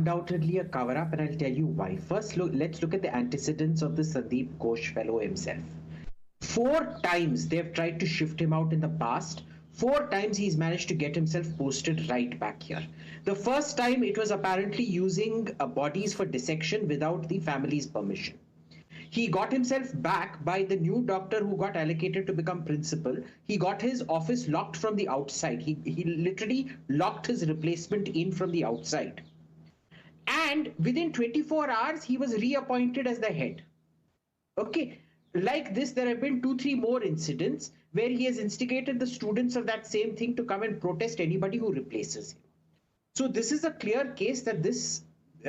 undoubtedly a cover-up, and I'll tell you why. First, let's look at the antecedents of the Sandeep Ghosh fellow himself. 4 times they've tried to shift him out in the past. 4 times he's managed to get himself posted right back here. The first time it was apparently using bodies for dissection without the family's permission. He got himself back by the new doctor who got allocated to become principal. He got his office locked from the outside. He literally locked his replacement in from the outside. And within 24 hours, he was reappointed as the head. Okay. Like this, there have been 2-3 more incidents where he has instigated the students of that same thing to come and protest anybody who replaces him. So this is a clear case that this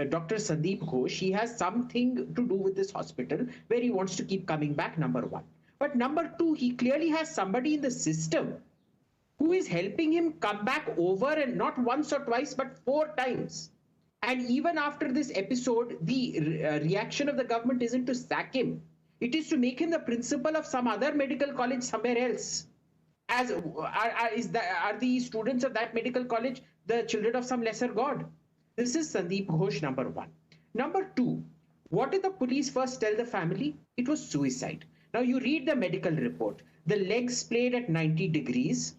Dr. Sandeep Ghosh, he has something to do with this hospital where he wants to keep coming back, number one. But number two, he clearly has somebody in the system who is helping him come back over, and not once or twice, but 4 times. And even after this episode, the reaction of the government isn't to sack him. It is to make him the principal of some other medical college somewhere else. As are the students of that medical college the children of some lesser god? This is Sandeep Ghosh, number one. Number two, what did the police first tell the family? It was suicide. Now you read the medical report. The legs splayed at 90 degrees,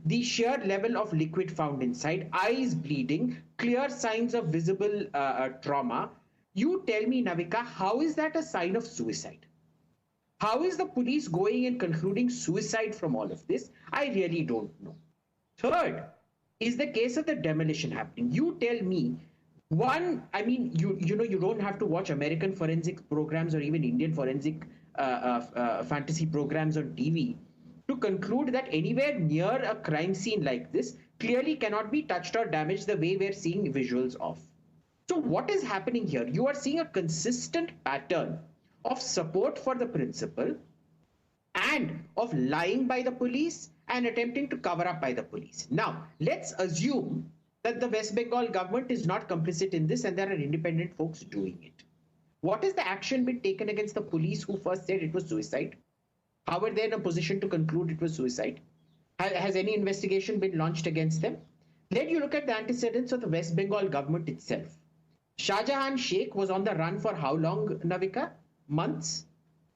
the sheer level of liquid found inside, eyes bleeding, clear signs of visible trauma. You tell me, Navika, how is that a sign of suicide? How is the police going and concluding suicide from all of this? I really don't know. Third is the case of the demolition happening. You tell me, one, I mean, you don't have to watch American forensic programs or even Indian forensic fantasy programs on TV to conclude that anywhere near a crime scene like this clearly cannot be touched or damaged the way we're seeing visuals of. So what is happening here? You are seeing a consistent pattern of support for the principal and of lying by the police and attempting to cover up by the police. Now, let's assume that the West Bengal government is not complicit in this and there are independent folks doing it. What has the action been taken against the police who first said it was suicide? How are they in a position to conclude it was suicide? Has any investigation been launched against them? Then you look at the antecedents of the West Bengal government itself. Shah Jahan Sheikh was on the run for how long, Navika? Months?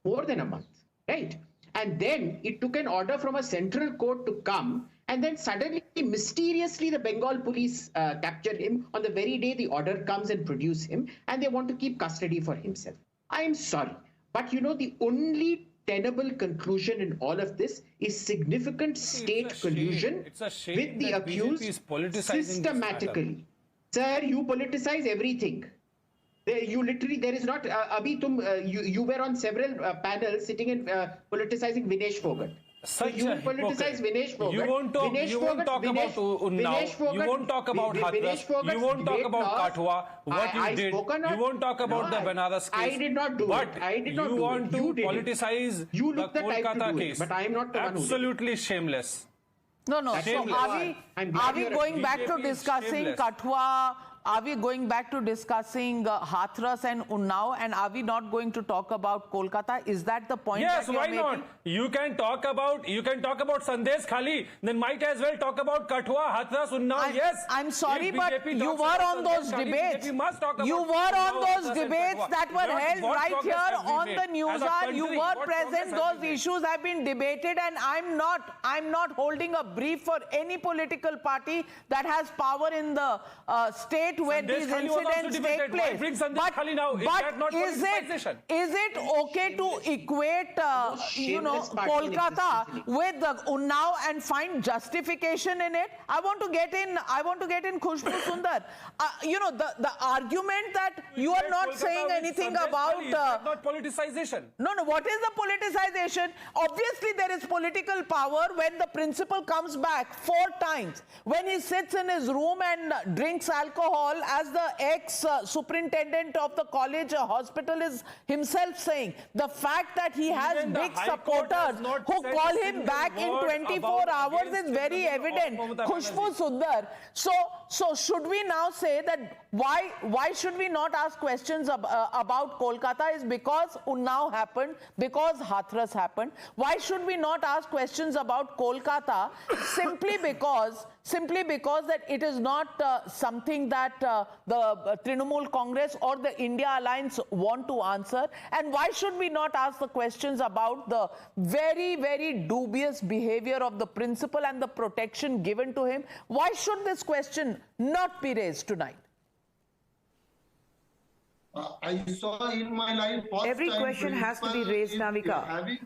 More than a month, right? And then it took an order from a central court to come, and then suddenly, mysteriously, the Bengal police capture him on the very day the order comes and produce him, and they want to keep custody for himself. I am sorry, but the only tenable conclusion in all of this is significant state collusion with the accused systematically. Sir, you politicize everything. You literally, there is not, you were on several panels sitting and politicizing Vinesh Fogart. So you politicize Vinesh Fogart. You won't talk about Unnao. You won't talk about Hathras. You won't talk about Kathua, what you did. You won't talk about the Banaras case. I did not do it. I did not do it. You want to politicize the Kolkata case. But I am not the one who did it. Absolutely shameless. No. So are we going back to discussing Kathua? Are we going back to discussing Hathras and Unnao, and are we not going to talk about Kolkata? Is that the point? Yes, that you're why making? not? You can talk about Sandesh Khali. Then might as well talk about Kathua, Hathras, Unnao. Yes. I'm sorry, but you were on those debates. You were on those debates that were held right here on the Newshour. You were present. Those issues have been debated, and I'm not holding a brief for any political party that has power in the state where these incidents take place. But is it okay to equate Kolkata with Unnao and find justification in it? I want to get in Khushbu Sundar. The argument that you are not saying anything about not politicization. No, what is the politicization? Obviously there is political power when the principal comes back 4 times, when he sits in his room and drinks alcohol, as the ex-superintendent of the college hospital is himself saying. The fact that he has big supporters who call him back in 24 hours is very evident. Khushbu Sundar. So should we now say that why should we not ask questions about Kolkata is because Unnao happened, because Hathras happened. Why should we not ask questions about Kolkata simply because simply because that it is not something that the Trinamool Congress or the India Alliance want to answer? And why should we not ask the questions about the very, very dubious behavior of the principal and the protection given to him? Why should this question not be raised tonight? I saw in my life. Every question has to be raised, Navika.